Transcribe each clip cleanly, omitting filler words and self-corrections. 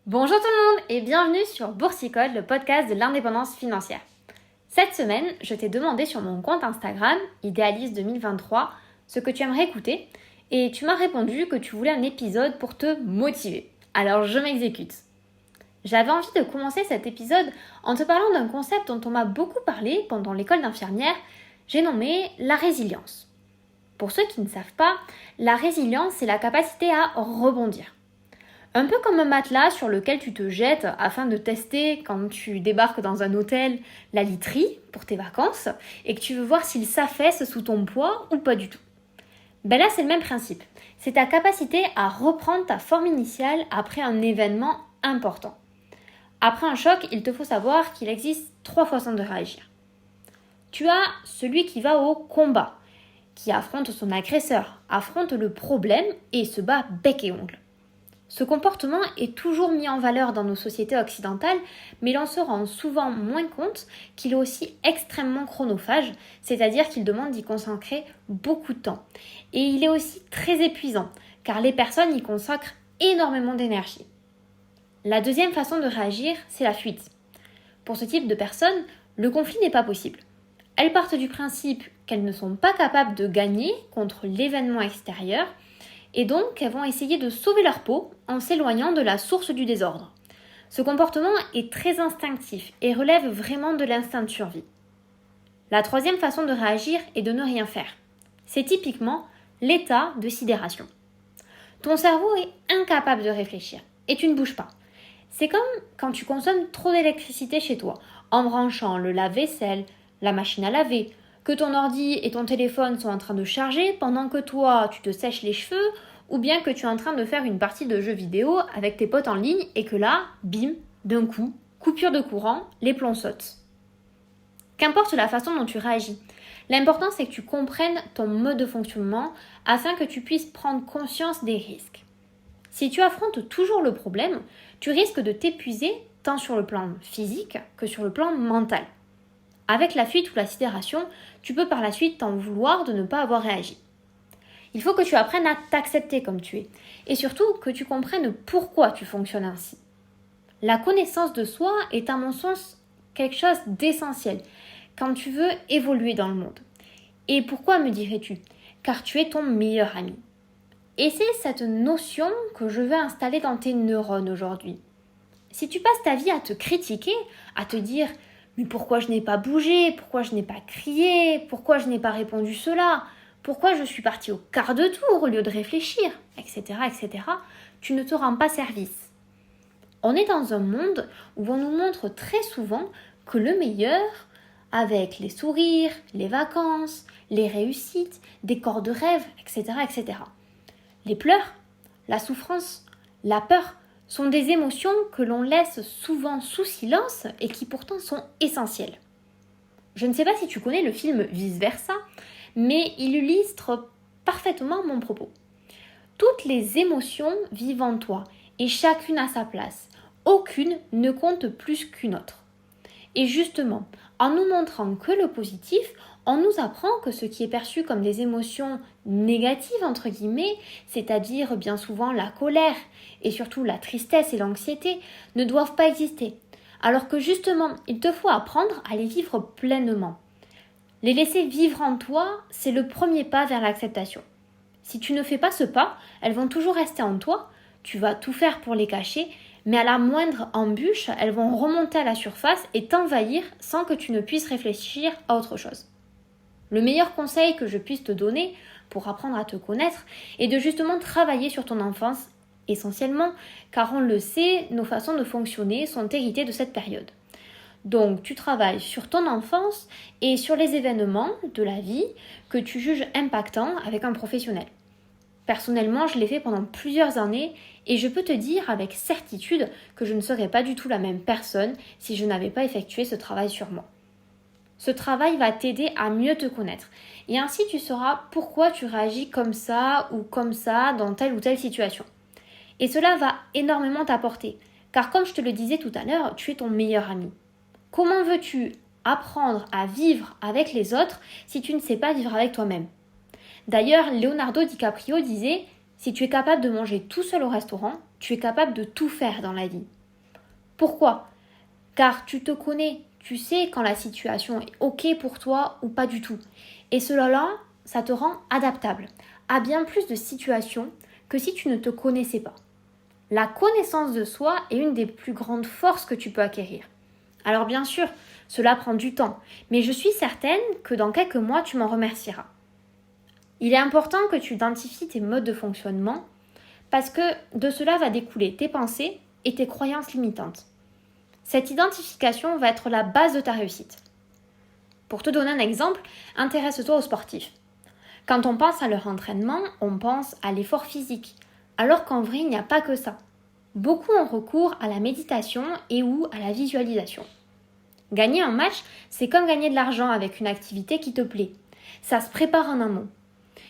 Bonjour tout le monde et bienvenue sur Boursicole, le podcast de l'indépendance financière. Cette semaine, je t'ai demandé sur mon compte Instagram, Idéaliste 2023, ce que tu aimerais écouter et tu m'as répondu que tu voulais un épisode pour te motiver. Alors je m'exécute. J'avais envie de commencer cet épisode en te parlant d'un concept dont on m'a beaucoup parlé pendant l'école d'infirmière, j'ai nommé la résilience. Pour ceux qui ne savent pas, la résilience, c'est la capacité à rebondir. Un peu comme un matelas sur lequel tu te jettes afin de tester quand tu débarques dans un hôtel la literie pour tes vacances et que tu veux voir s'il s'affaisse sous ton poids ou pas du tout. Ben là, c'est le même principe. C'est ta capacité à reprendre ta forme initiale après un événement important. Après un choc, il te faut savoir qu'il existe 3 façons de réagir. Tu as celui qui va au combat, qui affronte son agresseur, affronte le problème et se bat bec et ongle. Ce comportement est toujours mis en valeur dans nos sociétés occidentales, mais l'on se rend souvent moins compte qu'il est aussi extrêmement chronophage, c'est-à-dire qu'il demande d'y consacrer beaucoup de temps. Et il est aussi très épuisant, car les personnes y consacrent énormément d'énergie. La deuxième façon de réagir, c'est la fuite. Pour ce type de personnes, le conflit n'est pas possible. Elles partent du principe qu'elles ne sont pas capables de gagner contre l'événement extérieur, et donc elles vont essayer de sauver leur peau en s'éloignant de la source du désordre. Ce comportement est très instinctif et relève vraiment de l'instinct de survie. La troisième façon de réagir est de ne rien faire. C'est typiquement l'état de sidération. Ton cerveau est incapable de réfléchir et tu ne bouges pas. C'est comme quand tu consommes trop d'électricité chez toi, en branchant le lave-vaisselle, la machine à laver, que ton ordi et ton téléphone sont en train de charger pendant que toi, tu te sèches les cheveux, ou bien que tu es en train de faire une partie de jeux vidéo avec tes potes en ligne et que là, bim, d'un coup, coupure de courant, les plombs sautent. Qu'importe la façon dont tu réagis, l'important c'est que tu comprennes ton mode de fonctionnement afin que tu puisses prendre conscience des risques. Si tu affrontes toujours le problème, tu risques de t'épuiser tant sur le plan physique que sur le plan mental. Avec la fuite ou la sidération, tu peux par la suite t'en vouloir de ne pas avoir réagi. Il faut que tu apprennes à t'accepter comme tu es et surtout que tu comprennes pourquoi tu fonctionnes ainsi. La connaissance de soi est à mon sens quelque chose d'essentiel quand tu veux évoluer dans le monde. Et pourquoi me dirais-tu ? Car tu es ton meilleur ami. Et c'est cette notion que je veux installer dans tes neurones aujourd'hui. Si tu passes ta vie à te critiquer, à te dire « Mais pourquoi je n'ai pas bougé ? Pourquoi je n'ai pas crié ? Pourquoi je n'ai pas répondu cela ? Pourquoi je suis partie au quart de tour au lieu de réfléchir ? Etc. etc. » Tu ne te rends pas service. On est dans un monde où on nous montre très souvent que le meilleur, avec les sourires, les vacances, les réussites, des corps de rêve, etc. etc. Les pleurs, la souffrance, la peur sont des émotions que l'on laisse souvent sous silence et qui pourtant sont essentielles. Je ne sais pas si tu connais le film Vice Versa, mais il illustre parfaitement mon propos. Toutes les émotions vivent en toi et chacune a sa place. Aucune ne compte plus qu'une autre. Et justement, en nous montrant que le positif, on nous apprend que ce qui est perçu comme des émotions négatives, entre guillemets, c'est-à-dire bien souvent la colère et surtout la tristesse et l'anxiété, ne doivent pas exister. Alors que justement, il te faut apprendre à les vivre pleinement. Les laisser vivre en toi, c'est le premier pas vers l'acceptation. Si tu ne fais pas ce pas, elles vont toujours rester en toi, tu vas tout faire pour les cacher, mais à la moindre embûche, elles vont remonter à la surface et t'envahir sans que tu ne puisses réfléchir à autre chose. Le meilleur conseil que je puisse te donner pour apprendre à te connaître est de justement travailler sur ton enfance essentiellement, car on le sait, nos façons de fonctionner sont héritées de cette période. Donc tu travailles sur ton enfance et sur les événements de la vie que tu juges impactants avec un professionnel. Personnellement, je l'ai fait pendant plusieurs années et je peux te dire avec certitude que je ne serais pas du tout la même personne si je n'avais pas effectué ce travail sur moi. Ce travail va t'aider à mieux te connaître et ainsi tu sauras pourquoi tu réagis comme ça ou comme ça dans telle ou telle situation. Et cela va énormément t'apporter car comme je te le disais tout à l'heure, tu es ton meilleur ami. Comment veux-tu apprendre à vivre avec les autres si tu ne sais pas vivre avec toi-même ? D'ailleurs, Leonardo DiCaprio disait « Si tu es capable de manger tout seul au restaurant, tu es capable de tout faire dans la vie. Pourquoi ? Car tu te connais, tu sais quand la situation est OK pour toi ou pas du tout. Et cela, ça te rend adaptable à bien plus de situations que si tu ne te connaissais pas. La connaissance de soi est une des plus grandes forces que tu peux acquérir. Alors bien sûr, cela prend du temps, mais je suis certaine que dans quelques mois, tu m'en remercieras. Il est important que tu identifies tes modes de fonctionnement parce que de cela va découler tes pensées et tes croyances limitantes. Cette identification va être la base de ta réussite. Pour te donner un exemple, intéresse-toi aux sportifs. Quand on pense à leur entraînement, on pense à l'effort physique, alors qu'en vrai, il n'y a pas que ça. Beaucoup ont recours à la méditation et ou à la visualisation. Gagner un match, c'est comme gagner de l'argent avec une activité qui te plaît. Ça se prépare en amont.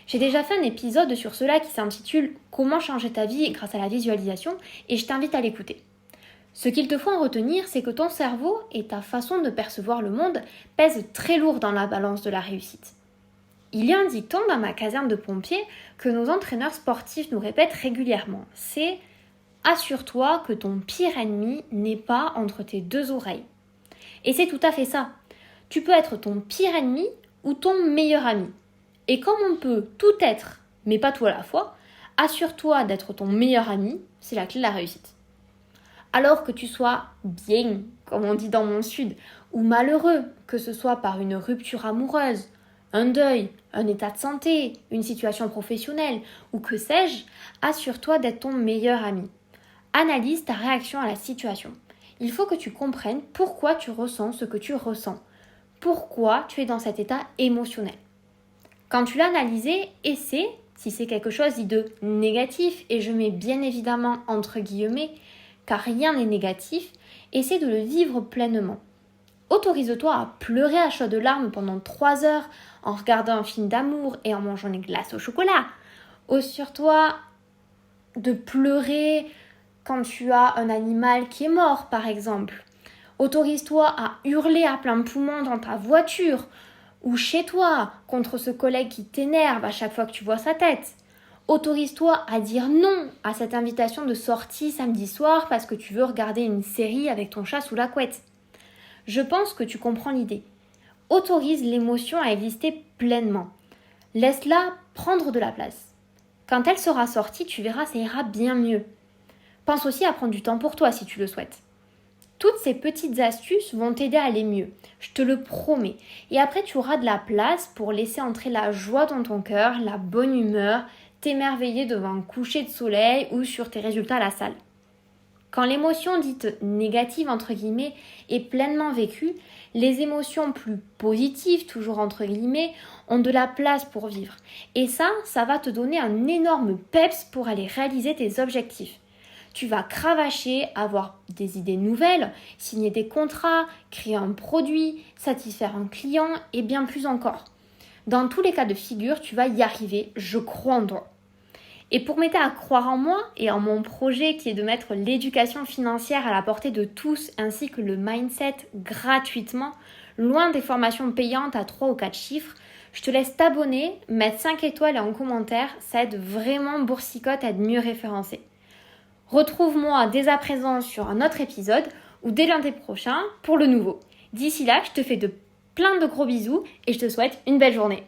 J'ai déjà fait un épisode sur cela qui s'intitule « Comment changer ta vie grâce à la visualisation » et je t'invite à l'écouter. Ce qu'il te faut en retenir, c'est que ton cerveau et ta façon de percevoir le monde pèsent très lourd dans la balance de la réussite. Il y a un dicton dans ma caserne de pompiers que nos entraîneurs sportifs nous répètent régulièrement. C'est « Assure-toi que ton pire ennemi n'est pas entre tes deux oreilles ». Et c'est tout à fait ça. Tu peux être ton pire ennemi ou ton meilleur ami. Et comme on peut tout être, mais pas tout à la fois, assure-toi d'être ton meilleur ami, c'est la clé de la réussite. Alors que tu sois bien, comme on dit dans mon sud, ou malheureux, que ce soit par une rupture amoureuse, un deuil, un état de santé, une situation professionnelle, ou que sais-je, assure-toi d'être ton meilleur ami. Analyse ta réaction à la situation. Il faut que tu comprennes pourquoi tu ressens ce que tu ressens. Pourquoi tu es dans cet état émotionnel. Quand tu l'as analysé, essaie, si c'est quelque chose dit de négatif, et je mets bien évidemment entre guillemets, car rien n'est négatif, essaie de le vivre pleinement. Autorise-toi à pleurer à chaudes larmes pendant 3 heures en regardant un film d'amour et en mangeant des glaces au chocolat. Assure-toi de pleurer quand tu as un animal qui est mort, par exemple. Autorise-toi à hurler à plein poumon dans ta voiture ou chez toi contre ce collègue qui t'énerve à chaque fois que tu vois sa tête. Autorise-toi à dire non à cette invitation de sortie samedi soir parce que tu veux regarder une série avec ton chat sous la couette. Je pense que tu comprends l'idée. Autorise l'émotion à exister pleinement. Laisse-la prendre de la place. Quand elle sera sortie, tu verras, ça ira bien mieux. Pense aussi à prendre du temps pour toi si tu le souhaites. Toutes ces petites astuces vont t'aider à aller mieux, je te le promets. Et après, tu auras de la place pour laisser entrer la joie dans ton cœur, la bonne humeur, t'émerveiller devant un coucher de soleil ou sur tes résultats à la salle. Quand l'émotion dite négative, entre guillemets, est pleinement vécue, les émotions plus positives, toujours entre guillemets, ont de la place pour vivre. Et ça va te donner un énorme peps pour aller réaliser tes objectifs. Tu vas cravacher, avoir des idées nouvelles, signer des contrats, créer un produit, satisfaire un client et bien plus encore. Dans tous les cas de figure, tu vas y arriver, je crois en toi. Et pour m'aider à croire en moi et en mon projet qui est de mettre l'éducation financière à la portée de tous ainsi que le mindset gratuitement, loin des formations payantes à 3 ou 4 chiffres, je te laisse t'abonner, mettre 5 étoiles et en commentaire, ça aide vraiment Boursicotte à être mieux référencé. Retrouve-moi dès à présent sur un autre épisode ou dès lundi prochain pour le nouveau. D'ici là, je te fais plein de gros bisous et je te souhaite une belle journée.